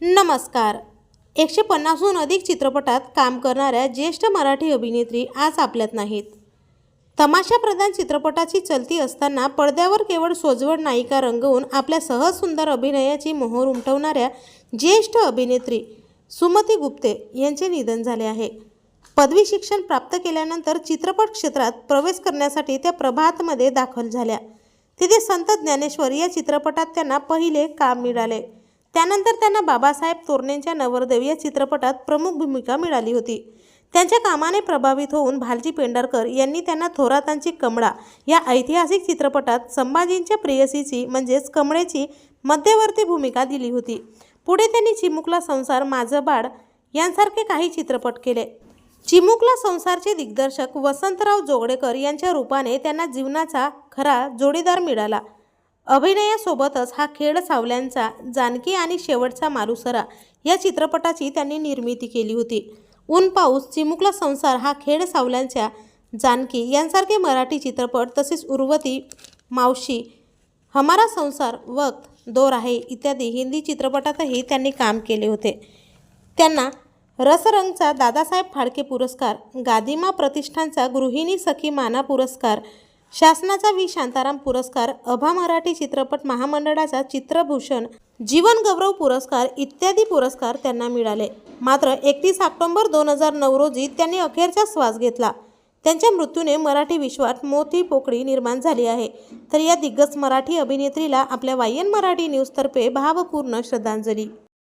नमस्कार. 150हून अधिक चित्रपटात काम करणाऱ्या ज्येष्ठ मराठी अभिनेत्री आज आपल्यात नाहीत. तमाशाप्रधान चित्रपटाची चलती असताना पडद्यावर केवळ सोजवळ नायिका रंगवून आपल्या सहज सुंदर अभिनयाची मोहोर उमटवणाऱ्या ज्येष्ठ अभिनेत्री सुमती गुप्ते यांचे निधन झाले आहे. पदवी शिक्षण प्राप्त केल्यानंतर चित्रपट क्षेत्रात प्रवेश करण्यासाठी त्या प्रभातमध्ये दाखल झाल्या. तिथे संत ज्ञानेश्वर या चित्रपटात त्यांना पहिले काम मिळाले. त्यानंतर त्यांना बाबासाहेब तोरणेंच्या नवरदेव या चित्रपटात प्रमुख भूमिका मिळाली होती. त्यांच्या कामाने प्रभावित होऊन भालजी पेंढारकर यांनी त्यांना थोरातांची कमळा या ऐतिहासिक चित्रपटात संभाजींच्या प्रेयसीची म्हणजेच कमळेची मध्यवर्ती भूमिका दिली होती. पुढे त्यांनी चिमुकला संसार, माझं बाळ यांसारखे काही चित्रपट केले. चिमुकला संसारचे दिग्दर्शक वसंतराव जोगळेकर यांच्या रूपाने त्यांना जीवनाचा खरा जोडीदार मिळाला. अभिनयासोबतच हा खेळ सावल्यांचा जानकी आणि शेवटचा मालुसरा या चित्रपटाची त्यांनी निर्मिती केली होती. ऊन पाऊस, चिमुकला संसार, हा खेळ सावल्यांच्या जानकी यांसारखे मराठी चित्रपट तसेच उर्वती, मावशी, हमारा संसार, वक्त, दो राहे इत्यादी हिंदी चित्रपटातही त्यांनी काम केले होते. त्यांना रसरंगचा दादासाहेब फाळके पुरस्कार, गादिमा प्रतिष्ठानचा गृहिणी सखी माना पुरस्कार, शासनाचा व्ही शांताराम पुरस्कार, अभा मराठी चित्रपट महामंडळाचा चित्रभूषण, जीवन गौरव पुरस्कार इत्यादी पुरस्कार त्यांना मिळाले. मात्र 31 ऑक्टोबर 2009 रोजी त्यांनी अखेरचा श्वास घेतला. त्यांच्या मृत्यूने मराठी विश्वात मोठी पोकळी निर्माण झाली आहे. तर या दिग्गज मराठी अभिनेत्रीला आपल्या वायन मराठी न्यूजतर्फे भावपूर्ण श्रद्धांजली.